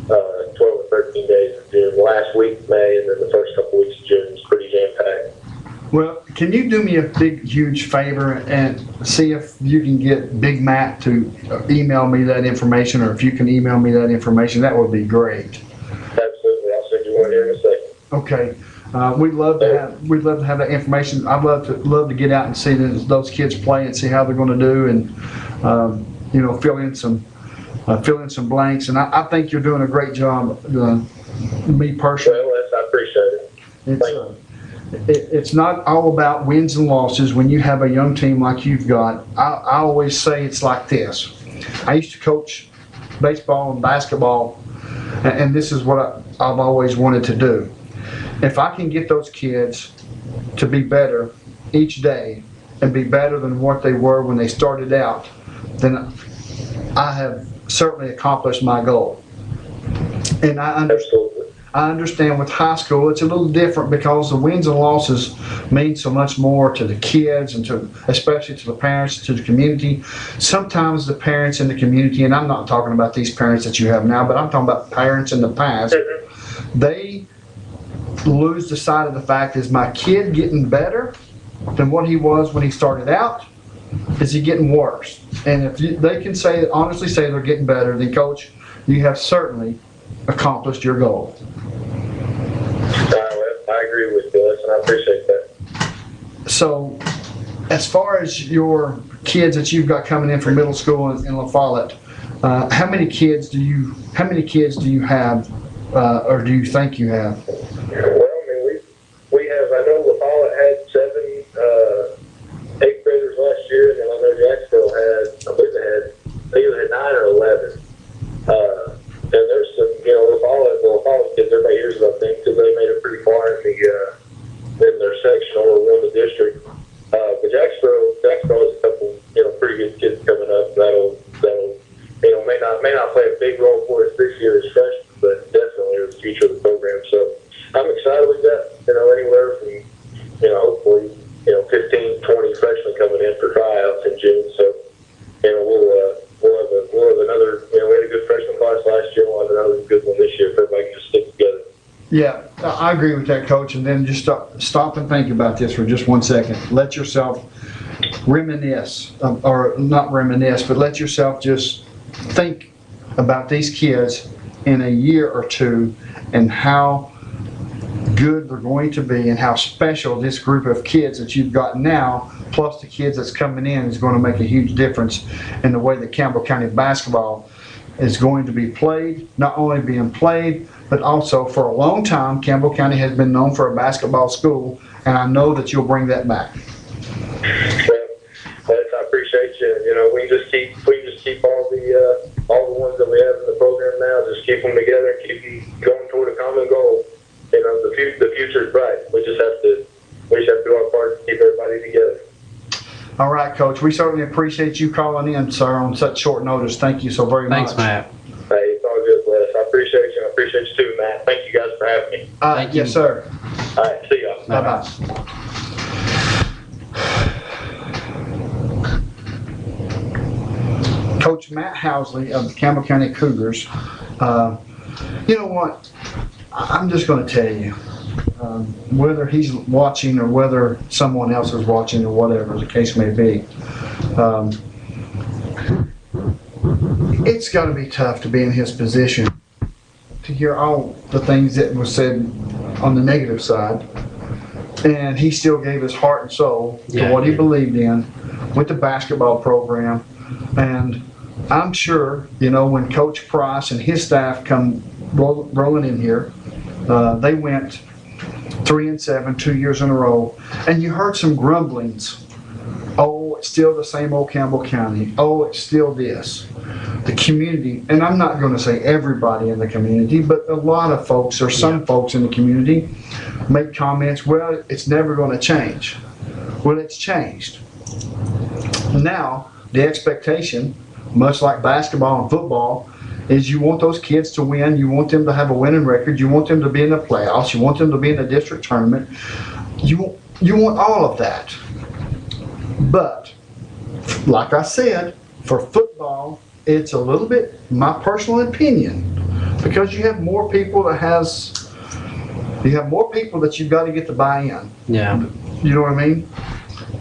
S12: 12 or 13 days of June. Last week of May, and then the first couple weeks of June is pretty jam packed.
S4: Well, can you do me a big, huge favor and see if you can get Big Matt to email me that information, or if you can email me that information, that would be great.
S12: Absolutely, I'll send you one here in a second.
S4: Okay, we'd love to have that information. I'd love to get out and see those kids play and see how they're going to do, and fill in some blanks. And I think you're doing a great job. Me personally,
S12: Well, I appreciate it.
S4: It's not all about wins and losses. When you have a young team like you've got, I always say it's like this. I used to coach baseball and basketball, and this is what I've always wanted to do. If I can get those kids to be better each day and be better than what they were when they started out, then I have certainly accomplished my goal. And I I understand with high school, it's a little different because the wins and losses mean so much more to the kids and to, especially to the parents, to the community. Sometimes the parents in the community, and I'm not talking about these parents that you have now, but I'm talking about parents in the past, they lose the sight of the fact, is my kid getting better than what he was when he started out? Is he getting worse? And if they can say, honestly say they're getting better, then coach, you have certainly accomplished your goal.
S12: I agree with you, Les, and I appreciate that.
S4: So, as far as your kids that you've got coming in from middle school in La Follette, how many kids do you have, or do you think you have?
S12: Well, I mean, we have, I know La Follette had 7 8th graders last year, and then I know Jacksonville had, I believe they either had 9 or 11. And there's some, La Follette kids, everybody hears about them because they made it pretty far in their section or won the district. But Jacksonville has a couple, pretty good kids coming up that'll may not play a big role for us this year as freshmen, but definitely are the future of the program. So I'm excited. We've got, anywhere from, hopefully, 15, 20 freshmen coming in for tryouts in June. So, we'll have another, we had a good freshman class last year. We'll have another good one this year if everybody can just stick together.
S4: Yeah, I agree with that, Coach. And then just stop and think about this for just 1 second. Let yourself reminisce, or not reminisce, but let yourself just think about these kids in a year or two and how good they're going to be and how special this group of kids that you've got now, plus the kids that's coming in, is going to make a huge difference in the way that Campbell County basketball is going to be played. Not only being played, but also for a long time, Campbell County has been known for a basketball school, and I know that you'll bring that back.
S12: Well, Les, I appreciate you. We just keep all the ones that we have in the program now, just keep them together and keep them going toward a common goal. The future is bright. We just have to do our part to keep everybody together.
S4: All right, Coach. We certainly appreciate you calling in, sir, on such short notice. Thank you so very much.
S5: Thanks, Matt.
S12: Hey, it's all good, Les. I appreciate you. I appreciate you too, Matt. Thank you guys for having me.
S5: Thank you.
S4: Yes, sir.
S12: All right, see y'all.
S4: Bye-bye. Coach Matt Housley of the Campbell County Cougars. You know what? I'm just going to tell you, whether he's watching or whether someone else is watching or whatever the case may be, it's got to be tough to be in his position to hear all the things that was said on the negative side. And he still gave his heart and soul to what he believed in with the basketball program. And I'm sure, when Coach Price and his staff come rolling in here, they went 3-7 2 years in a row, and you heard some grumblings. Oh, it's still the same old Campbell County. Oh, it's still this. The community, and I'm not going to say everybody in the community, but a lot of folks or some folks in the community make comments, well, it's never going to change. Well, it's changed. Now, the expectation, much like basketball and football, is you want those kids to win. You want them to have a winning record. You want them to be in the playoffs. You want them to be in the district tournament. You want all of that. But, like I said, for football, it's a little bit, my personal opinion, because you have more people that you've got to get to buy in.
S5: Yeah.
S4: You know what I mean?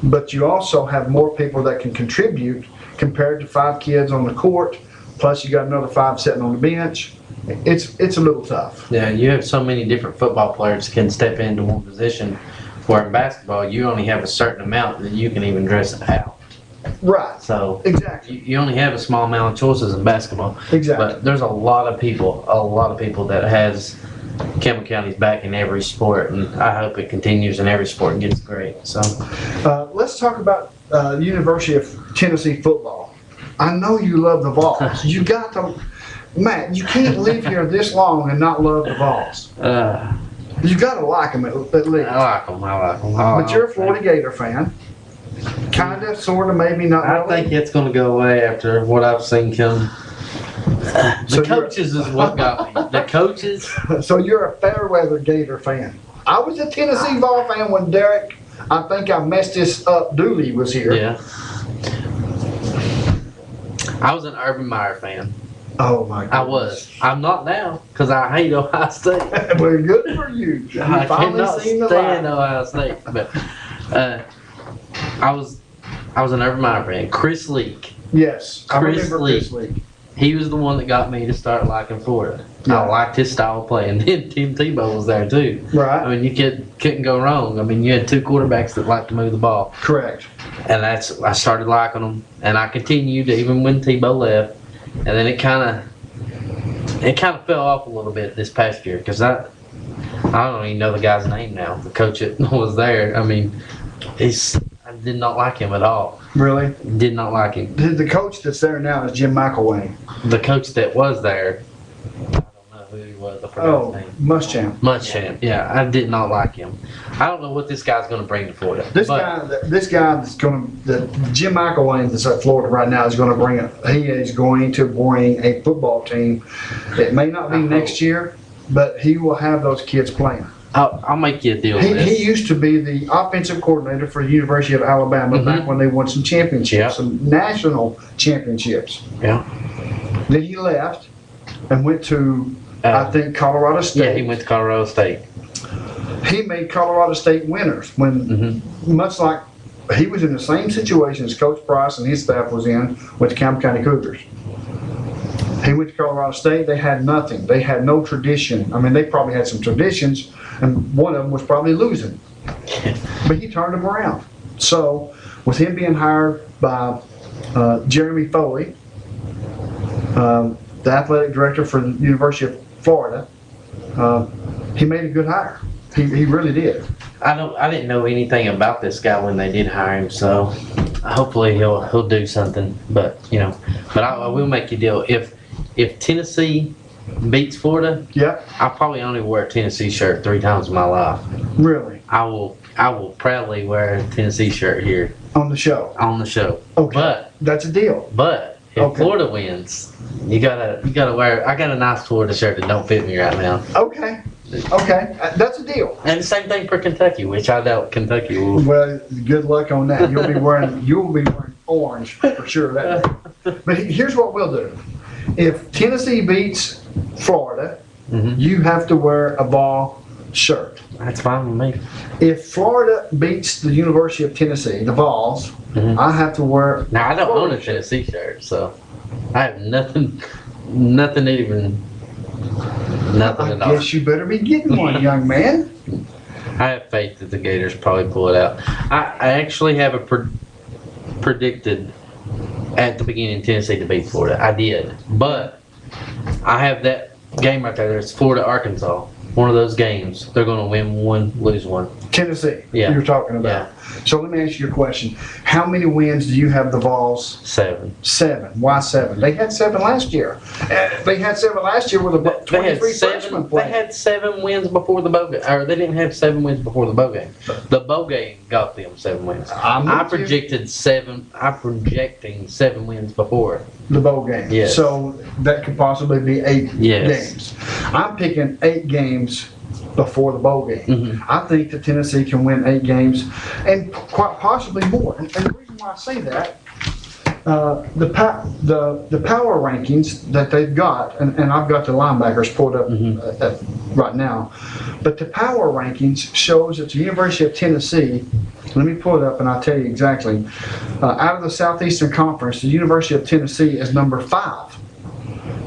S4: But you also have more people that can contribute compared to 5 kids on the court. Plus, you got another 5 sitting on the bench. It's a little tough.
S5: Yeah, you have so many different football players that can step into one position, where in basketball, you only have a certain amount that you can even dress out.
S4: Right.
S5: So
S4: Exactly.
S5: you only have a small amount of choices in basketball.
S4: Exactly.
S5: But there's a lot of people that has Campbell County's back in every sport, and I hope it continues in every sport and gets great. So
S4: Let's talk about University of Tennessee football. I know you love the Vols. You got to, Matt, you can't live here this long and not love the Vols. You got to like them at least.
S5: I like them.
S4: But you're a Florida Gator fan. Kind of, sort of, maybe not
S5: I
S4: really.
S5: think it's going to go away after what I've seen come The coaches is what got me. The coaches.
S4: So you're a Fairweather Gator fan. I was a Tennessee Vol fan when Derek, I think I messed this up, Dooley was here.
S5: Yeah. I was an Urban Meyer fan.
S4: Oh my goodness.
S5: I was. I'm not now because I hate Ohio State.
S4: Well, good for you. You
S5: I
S4: finally
S5: cannot
S4: seen the
S5: stand
S4: light.
S5: Ohio State. But I was an Urban Meyer fan. Chris Leak.
S4: Yes, I
S5: Chris
S4: remember
S5: Lee.
S4: Chris Lee.
S5: He was the one that got me to start liking Florida.
S4: Yeah.
S5: I liked his style of play, and then Tim Tebow was there too. I
S4: Right,
S5: mean, you couldn't go wrong. I mean, you had two quarterbacks that liked to move the ball,
S4: correct.
S5: and I started liking them, and I continued even when Tebow left, and then it kind of fell off a little bit this past year because I don't even know the guy's name now. The coach that was there. I mean, I did not like him at all.
S4: Really?
S5: Did not like him.
S4: The coach that's there now is Jim McElwain.
S5: The coach that was there, I don't know who he was. I forgot
S4: Oh,
S5: his name.
S4: Muschamp.
S5: Muschamp. Yeah, I did not like him. I don't know what this guy's going to bring to Florida.
S4: This
S5: but
S4: guy that's going to, Jim McElwain that's at Florida right now is going to bring a football team. It may not be next year, but he will have those kids playing.
S5: I'll make you a deal with
S4: He
S5: this.
S4: used to be the offensive coordinator for the University of Alabama back when they won some championships,
S5: Yeah.
S4: some national championships.
S5: Yeah.
S4: Then he left and went to, I think, Colorado State.
S5: Yeah, he went to Colorado State.
S4: He made Colorado State winners when, much like he was in the same situation as Coach Price and his staff was in with the Campbell County Cougars. He went to Colorado State. They had nothing. They had no tradition. I mean, they probably had some traditions, and one of them was probably losing. But he turned them around. So, with him being hired by Jeremy Foley, the athletic director for the University of Florida, he made a good hire. He really did.
S5: I didn't know anything about this guy when they did hire him, so hopefully he'll do something. But I will make you a deal. If Tennessee beats Florida,
S4: Yeah,
S5: I'll probably only wear a Tennessee shirt 3 times in my life.
S4: really.
S5: I will proudly wear a Tennessee shirt here
S4: On the show.
S5: on the show.
S4: Okay. That's a deal.
S5: But if
S4: Okay.
S5: Florida wins, you gotta wear. I got a nice Florida shirt that don't fit me right now.
S4: Okay. Okay. That's a deal.
S5: And the same thing for Kentucky, which I doubt Kentucky will.
S4: Well, good luck on that. You'll be wearing orange for sure that day. But here's what we'll do. If Tennessee beats Florida, you have to wear a Vol shirt.
S5: That's fine with me.
S4: If Florida beats the University of Tennessee, the Vols, I have to wear.
S5: Now I don't own a Tennessee shirt, so I have nothing even. Nothing
S4: I
S5: at all.
S4: guess you better be getting one, young man.
S5: I have faith that the Gators probably pull it out. I actually have a predicted at the beginning Tennessee to beat Florida. I did, but I have that game right there. It's Florida-Arkansas. One of those games. They're going to win one, lose one.
S4: Tennessee,
S5: Yeah.
S4: you're talking about. So let me ask you a question. How many wins do you have the Vols?
S5: 7.
S4: 7. Why 7? They had 7 last year. They had 7 last year with about 23 freshmen
S5: They
S4: playing.
S5: had 7 wins before the bowl game. Or they didn't have 7 wins before the bowl game. The bowl game got them 7 wins.
S4: I'm
S5: I'm
S4: with you.
S5: projecting 7 wins before.
S4: The bowl game.
S5: Yes.
S4: So that could possibly be 8
S5: Yes.
S4: games. I'm picking 8 games before the bowl game.
S5: Mhm.
S4: I think that Tennessee can win 8 games and quite possibly more. And the reason why I say that, the power rankings that they've got, and I've got the linebackers pulled up right now, but the power rankings shows that the University of Tennessee, let me pull it up and I'll tell you exactly, out of the Southeastern Conference, the University of Tennessee is number 5.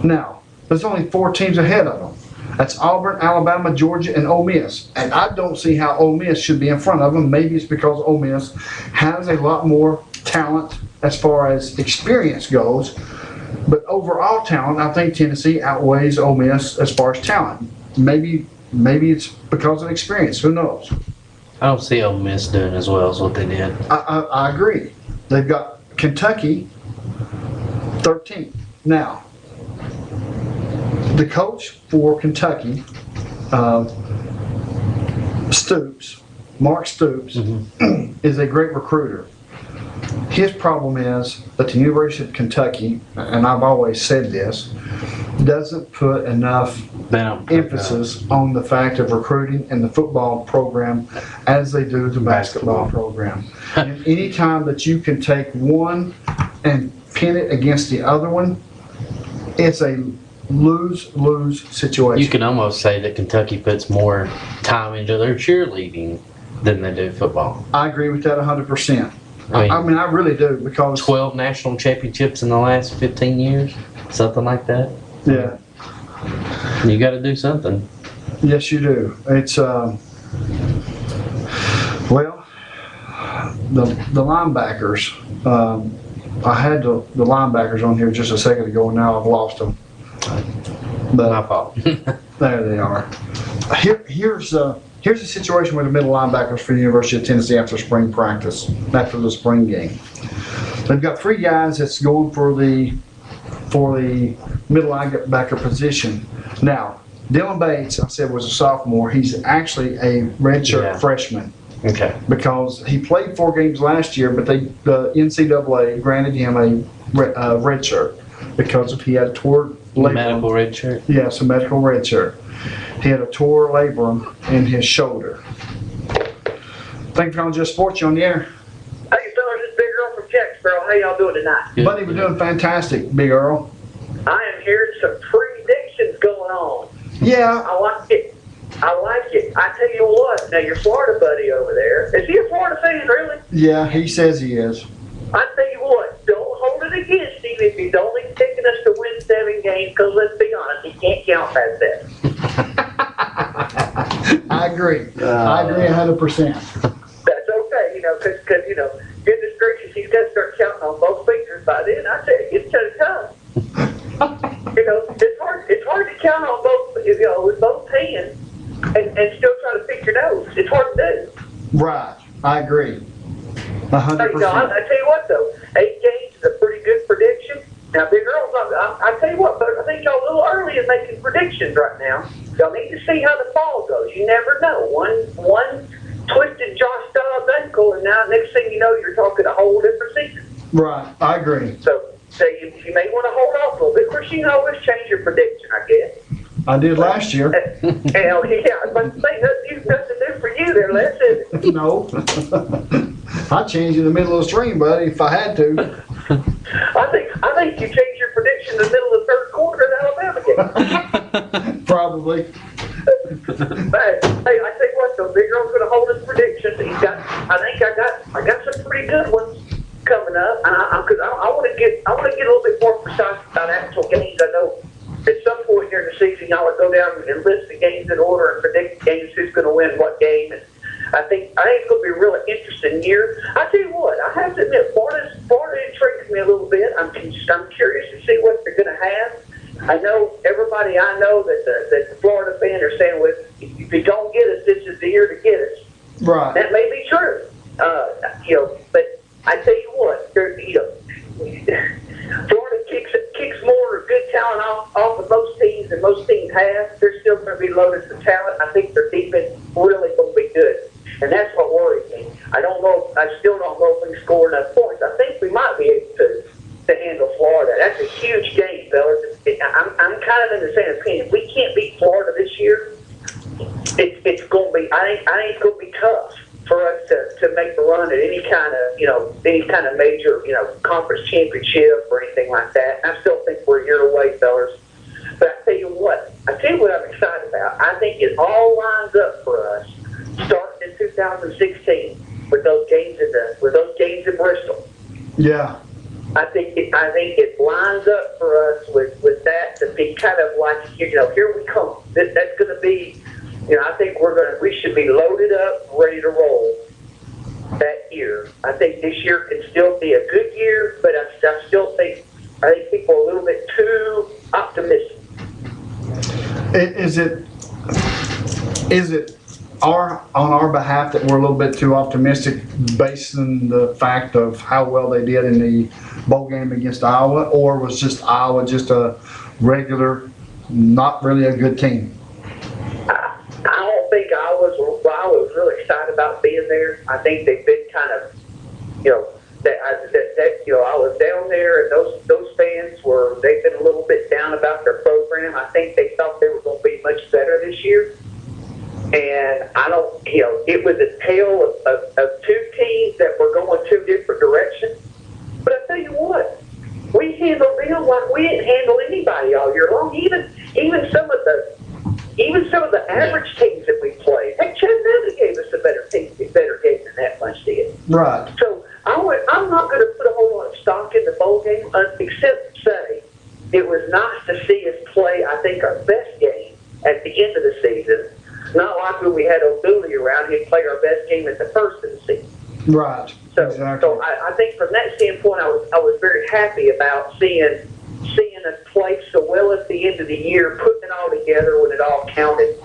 S4: Now, there's only 4 teams ahead of them. That's Auburn, Alabama, Georgia, and Ole Miss. And I don't see how Ole Miss should be in front of them. Maybe it's because Ole Miss has a lot more talent as far as experience goes. But overall talent, I think Tennessee outweighs Ole Miss as far as talent. Maybe it's because of experience. Who knows?
S5: I don't see Ole Miss doing as well as what they did.
S4: I agree. They've got Kentucky 13th. Now, the coach for Kentucky, Stoops, Mark Stoops, is a great recruiter. his problem is that the University of Kentucky, and I've always said this, doesn't put enough emphasis on the fact of recruiting in the football program as they do the basketball program. And anytime that you can take one and pin it against the other one, it's a lose-lose situation.
S5: You can almost say that Kentucky puts more time into their cheerleading than they do football.
S4: I agree with that 100%.
S5: I mean,
S4: I really do, because
S5: 12 national championships in the last 15 years, something like that.
S4: yeah,
S5: You got to do something.
S4: yes, you do. It's well, the linebackers. I had the linebackers on here just a second ago, and now I've lost them. But
S5: My fault.
S4: there they are. Here's the situation with the middle linebackers for the University of Tennessee after spring practice, after the spring game. They've got 3 guys that's going for the middle linebacker position. Now, Dylan Bates, I said, was a sophomore. He's actually a redshirt freshman.
S5: Okay.
S4: Because he played 4 games last year, but the NCAA granted him a red shirt because he had a torn labrum.
S5: Medical red shirt.
S4: Yes, a medical red shirt. He had a torn labrum in his shoulder. Thank you for calling Just Sports. You on the air.
S6: Hey, fellas, it's Big Earl from Jacksboro. How y'all doing tonight?
S5: Good.
S4: Buddy, we're doing fantastic, Big Earl.
S6: I am hearing some predictions going on.
S4: Yeah,
S6: I like it. I like it. I tell you what, now your Florida buddy over there, is he a Florida fan, really?
S4: yeah, he says he is.
S6: I tell you what, don't hold it against him if he's only taking us to win 7 games, because let's be honest, he can't count past that.
S4: I agree. I agree 100%.
S6: That's okay, because goodness gracious, he's got to start counting on both fingers by then. I tell you, it's kind of tough. It's hard to count on both, with both hands and still try to pick your nose. It's hard to do.
S4: Right. I agree. 100%.
S6: I tell you what, though, 8 games is a pretty good prediction. Now, Big Earl, I tell you what, but I think y'all a little early in making predictions right now. Y'all need to see how the fall goes. You never know. One twisted Josh Dobbs ankle, and now next thing you know, you're talking a whole different season.
S4: Right. I agree.
S6: So you may want to hold off a little bit. Of course, you can always change your prediction, I guess.
S4: I did last year.
S6: Hell, yeah, I was about to say, nothing to do for you there, Les, is it?
S4: No. I changed in the middle of the stream, buddy, if I had to.
S6: I think you changed your prediction in the middle of the third quarter of the Alabama game.
S4: Probably.
S6: Hey, I tell you what, though, Big Earl's going to hold his predictions. I think I got some pretty good ones coming up, and because I want to get a little bit more precise about actual games. I know at some point during the season, y'all will go down and list the games in order and predict games, who's going to win what game. And I think it's going to be a really interesting year. I tell you what, I have to admit, Florida intrigues me a little bit. I'm curious to see what they're going to have. I know everybody I know that the Florida fans are saying, well, if you don't get us, this is the year to get us.
S4: Right.
S6: That may be true. But I tell you what, Florida kicks more good talent off of most teams than most teams have. They're still going to be loaded with talent. I think their defense really going to be good, and that's what worries me. I still don't know if we can score enough points. I think we might be able to handle Florida. That's a huge game, fellas. I'm kind of in the same opinion. If we can't beat Florida this year, it's going to be. I think it's going to be tough for us to make the run at any kind of major conference championship or anything like that. And I still think we're a year away, fellas. But I tell you what I'm excited about. I think it all lines up for us starting in 2016 with those games in Bristol.
S4: Yeah.
S6: I think it lines up for us with that to be kind of like, here we come. That's going to be, I think we should be loaded up, ready to roll that year. I think this year can still be a good year, but I still think people are a little bit too optimistic.
S4: Is it on our behalf that we're a little bit too optimistic based on the fact of how well they did in the bowl game against Iowa, or was just Iowa just a regular, not really a good team?
S6: I don't think I was really excited about being there. I think they've been kind of, that I was down there, and those fans they've been a little bit down about their program. I think they thought they were going to be much better this year. And I don't, it was a tale of two teams that were going two different directions. But I tell you what, we handled them like we didn't handle anybody all year long. Even some of the average teams that we played. Heck, Chattanooga gave us a better game than that bunch did.
S4: Right.
S6: So I'm not going to put a whole lot of stock in the bowl game, except to say it was nice to see us play, I think, our best game at the end of the season. Not like when we had O'Dooley around, he'd play our best game at the first of the season.
S4: Right.
S6: So,
S4: Exactly.
S6: so I think from that standpoint, I was very happy about seeing us play so well at the end of the year, putting it all together when it all counted,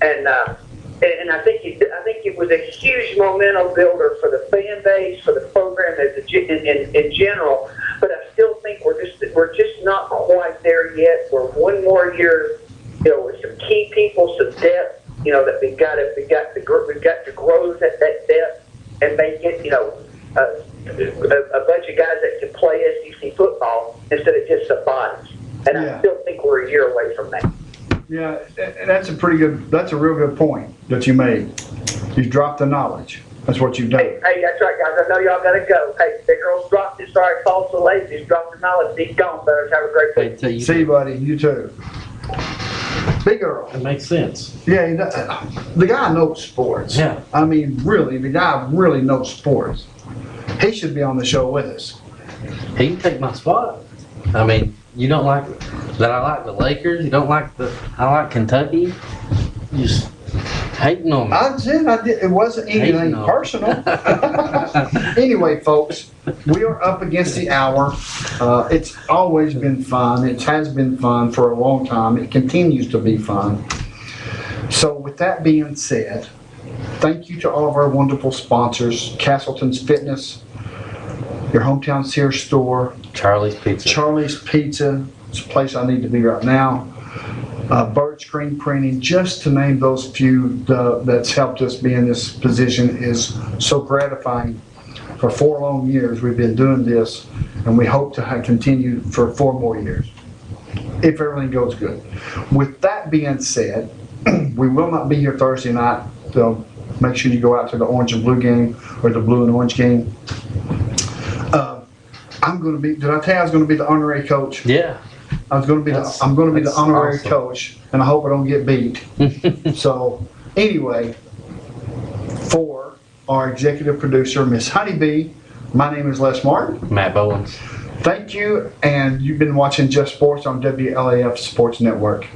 S6: and I think it was a huge momentum builder for the fan base, for the program in general. But I still think we're just not quite there yet. We're one more year, with some key people, some depth. That we've got to grow that depth and make it, a bunch of guys that can play SEC football instead of just some bodies. And
S4: Yeah.
S6: I still think we're a year away from that.
S4: Yeah, and that's a real good point that you made. You've dropped the knowledge. That's what you've done.
S6: Hey, that's right, guys. I know y'all got to go. Hey, the girls dropped it. Sorry, false so lazy. Just dropped the knowledge. He's gone, fellas. Have a great week.
S5: Wait till you.
S4: See you, buddy. You too. Big Earl.
S5: It makes sense.
S4: Yeah, the guy knows sports.
S5: Yeah.
S4: I mean, really, the guy really knows sports. He should be on the show with us.
S5: He can take my spot. I mean, you don't like that I like the Lakers. You don't like I like Kentucky. You just hating on me.
S4: It wasn't anything
S5: Hating on.
S4: personal. Anyway, folks, we are up against the hour. It's always been fun. It has been fun for a long time. It continues to be fun. So with that being said, thank you to all of our wonderful sponsors, Castleton's Fitness, your hometown Sears store,
S5: Charlie's Pizza.
S4: Charlie's Pizza, it's a place I need to be right now. Bird Screen Printing, just to name those few that's helped us be in this position is so gratifying. For 4 long years we've been doing this, and we hope to continue for 4 more years, if everything goes good. With that being said, we will not be here Thursday night, so make sure you go out to the orange and blue game or the blue and orange game. Did I tell you I was going to be the honorary coach?
S5: Yeah.
S4: I'm going to be the honorary
S5: awesome.
S4: coach, and I hope I don't get beat. So anyway, for our executive producer, Miss Honeybee, my name is Les Martin.
S5: Matt Bowens.
S4: Thank you, and you've been watching Just Sports on WLAF Sports Network.